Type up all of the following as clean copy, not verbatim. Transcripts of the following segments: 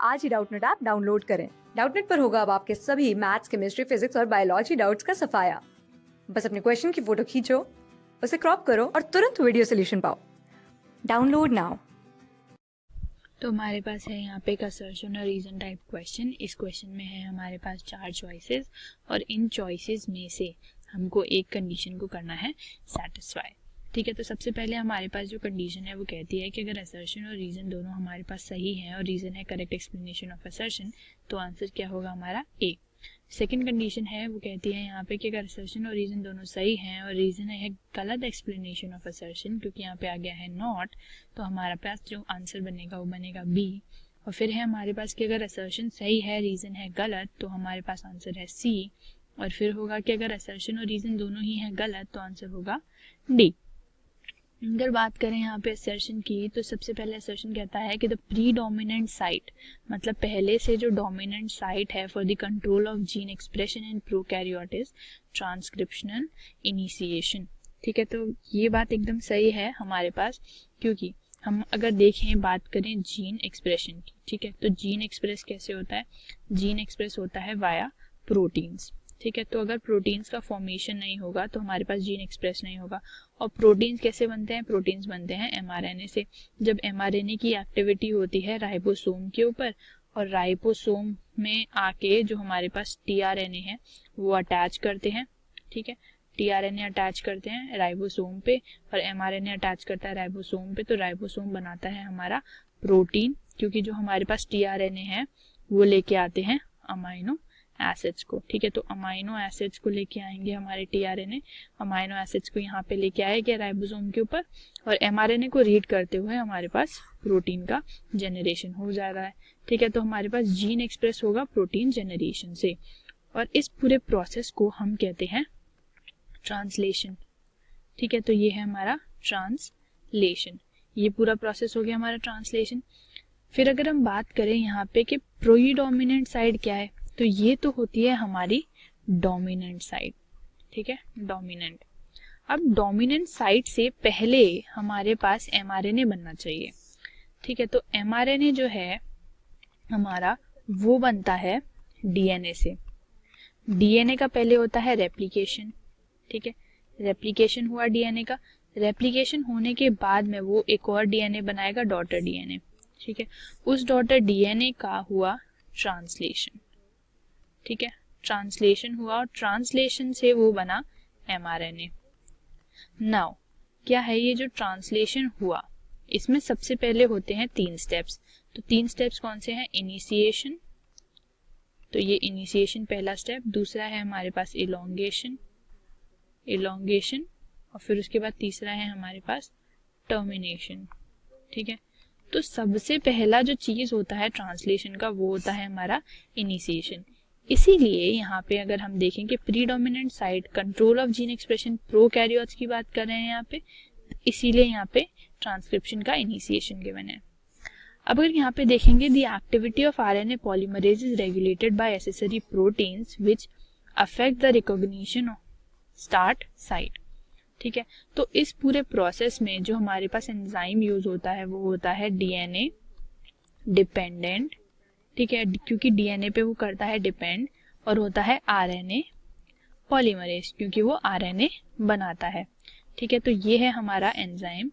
आज ही Doubtnut app download करें। Doubtnut पर होगा अब आपके सभी मैथ्स, केमिस्ट्री, फिजिक्स और बायोलॉजी डाउट्स का सफाया। बस अपने क्वेश्चन की फोटो खींचो, उसे क्रॉप करो और तुरंत वीडियो सोल्यूशन पाओ। Download now. तो हमारे पास है यहाँ पे एक असर्शन और रीजन टाइप क्वेश्चन। इस क्वेश्चन में है हमारे पास 4 चॉइसेस और इन चॉइसेस में से हमको एक कंडीशन को करना है सेटिस्फाई। ठीक है, तो सबसे पहले हमारे पास जो कंडीशन है वो कहती है कि अगर असर्शन और रीजन दोनों हमारे पास सही है और रीजन है करेक्ट एक्सप्लेनेशन ऑफ असर्शन, तो आंसर क्या होगा हमारा ए। सेकेंड कंडीशन है वो कहती है यहाँ पे कि अगर असर्शन और रीजन दोनों सही हैं और रीजन है गलत एक्सप्लेनेशन ऑफ असर्शन, क्योंकि यहाँ पे आ गया है नॉट, तो हमारे पास जो आंसर बनेगा वो बनेगा बी। और फिर है हमारे पास कि अगर असर्शन सही है रीजन है गलत, तो हमारे पास आंसर है सी। और फिर होगा कि अगर असर्शन और रीजन दोनों ही है गलत, तो आंसर होगा डी। अगर बात करें यहाँ पे असर्शन की, तो सबसे पहले असर्शन कहता है कि द प्रीडोमिनेंट साइट, मतलब पहले से जो डोमिनेंट साइट है for the control of gene expression in prokaryote is transcriptional initiation. ठीक है, तो ये बात एकदम सही है हमारे पास, क्योंकि हम अगर देखें बात करें जीन एक्सप्रेशन की, ठीक है, तो जीन एक्सप्रेस कैसे होता है? जीन एक्सप्रेस होता है वाया प्रोटीन्स। ठीक है, तो अगर प्रोटीन्स का फॉर्मेशन नहीं होगा तो हमारे पास जीन एक्सप्रेस नहीं होगा। और प्रोटीन्स कैसे बनते हैं? प्रोटीन्स बनते हैं एमआरएनए से। जब एमआरएनए की एक्टिविटी होती है राइबोसोम के ऊपर, और राइबोसोम में आके जो हमारे पास टीआरएनए है वो अटैच करते हैं। ठीक है, टीआरएनए अटैच करते हैं राइबोसोम पे और एमआरएनए अटैच करता है राइबोसोम पे, तो राइबोसोम बनाता है हमारा प्रोटीन, क्योंकि जो हमारे पास टीआरएनए है वो लेके आते हैं अमाइनो एसिड्स को। ठीक है, तो अमाइनो एसिड्स को लेके आएंगे हमारे टीआरएनए, अमाइनो एसिड्स को यहाँ पे लेके आएंगे राइबोसोम के ऊपर, और एमआरएनए को रीड करते हुए हमारे पास प्रोटीन का जनरेशन हो जा रहा है। ठीक है, तो हमारे पास जीन एक्सप्रेस होगा प्रोटीन जनरेशन से, और इस पूरे प्रोसेस को हम कहते हैं ट्रांसलेशन। ठीक है, तो ये है हमारा ट्रांसलेशन, ये पूरा प्रोसेस हो गया हमारा ट्रांसलेशन। फिर अगर हम बात करें यहाँ पे कि प्रीडोमिनेंट साइड क्या है, तो ये तो होती है हमारी डोमिनेंट साइड। ठीक है, डोमिनेंट। अब डोमिनेंट साइड से पहले हमारे पास एमआरएनए बनना चाहिए। ठीक है, तो एमआरएनए जो है हमारा वो बनता है डीएनए से। डीएनए का पहले होता है रेप्लिकेशन। ठीक है, रेप्लिकेशन हुआ डीएनए का, रेप्लिकेशन होने के बाद में वो एक और डीएनए बनाएगा, डॉटर डीएनए। ठीक है, उस डॉटर डीएनए का हुआ ट्रांसलेशन। ठीक है, ट्रांसलेशन हुआ और ट्रांसलेशन से वो बना एमआरएनए। नाउ क्या है ये जो ट्रांसलेशन हुआ, इसमें सबसे पहले होते हैं 3 स्टेप्स। तो 3 स्टेप्स कौन से हैं? इनिशिएशन, तो ये इनिशिएशन पहला स्टेप। दूसरा है हमारे पास इलोंगेशन, इलोंगेशन, और फिर उसके बाद तीसरा है हमारे पास टर्मिनेशन। ठीक है, तो सबसे पहला जो चीज होता है ट्रांसलेशन का वो होता है हमारा इनिशिएशन। इसीलिए यहाँ पे अगर हम देखें कि predominant site control of gene expression prokaryotes की बात कर रहे हैं यहाँ पे, इसीलिए यहाँ पे ट्रांसक्रिप्शन का इनिशिएशन गिवन है। अब अगर यहाँ पे देखेंगे the activity of RNA polymerase is regulated by accessory proteins which affect the recognition of start site. ठीक है, तो इस पूरे प्रोसेस में जो हमारे पास एंजाइम यूज होता है वो होता है डीएनए डिपेंडेंट। ठीक है, क्योंकि डीएनए पे वो करता है डिपेंड, और होता है आरएनए पॉलीमरेज, क्योंकि वो आरएनए बनाता है। ठीक है, तो ये है हमारा एंजाइम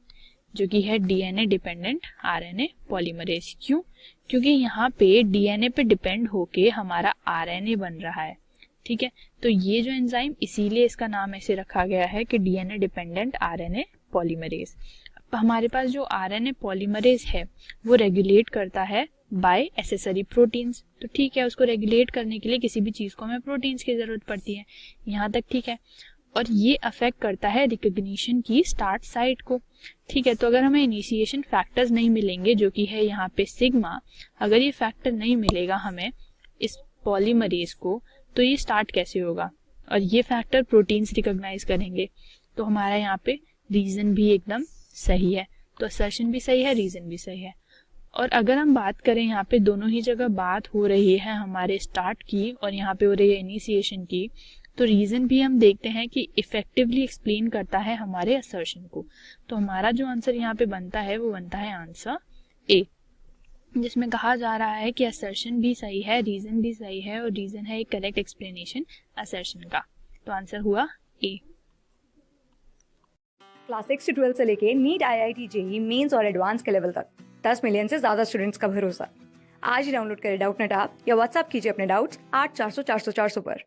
जो कि है डीएनए डिपेंडेंट आरएनए पॉलीमरेज। क्यों? क्योंकि यहाँ पे डीएनए पे डिपेंड होके हमारा आरएनए बन रहा है। ठीक है, तो ये जो एंजाइम, इसीलिए इसका नाम ऐसे रखा गया है कि डीएनए डिपेंडेंट आरएनए पॉलीमरेज। हमारे पास जो आरएनए पॉलीमरेज है वो रेगुलेट करता है बाय एसेसरी प्रोटीन्स। तो ठीक है, उसको रेगुलेट करने के लिए किसी भी चीज को हमें प्रोटीन्स की जरूरत पड़ती है, यहाँ तक ठीक है। और ये अफेक्ट करता है रिकॉग्निशन की स्टार्ट साइट को। ठीक है, तो अगर हमें इनिशिएशन फैक्टर्स नहीं मिलेंगे, जो कि है यहाँ पे सिग्मा, अगर ये फैक्टर नहीं मिलेगा हमें इस पॉलीमरेज को, तो ये स्टार्ट कैसे होगा? और ये फैक्टर प्रोटीन्स रिकॉग्नाइज करेंगे। तो हमारा यहाँ पे रीजन भी एकदम सही है, तो असर्शन भी सही है, रीजन भी सही है। और अगर हम बात करें यहाँ पे दोनों ही जगह बात हो रही है हमारे स्टार्ट की और यहाँ पे हो रही है इनिशिएशन की, तो रीजन भी हम देखते हैं कि इफेक्टिवली एक्सप्लेन करता है हमारे असर्शन को। तो हमारा जो आंसर यहाँ पे बनता है वो बनता है आंसर ए। जिसमें कहा जा रहा है कि असर्शन भी सही है, रीज़न भी सही है और रीज़न है एक करेक्ट एक्सप्लेनेशन असर्शन का। तो आंसर हुआ ए। क्लास 6 से 12 से लेके नीट, IIT, JEE मेंस और एडवांस के लेवल तक 10 मिलियन से ज्यादा स्टूडेंट्स का भरोसा। आज ही डाउनलोड करें डाउटनेट ऐप या व्हाट्सएप कीजिए अपने डाउट्स 8400 400 400 पर।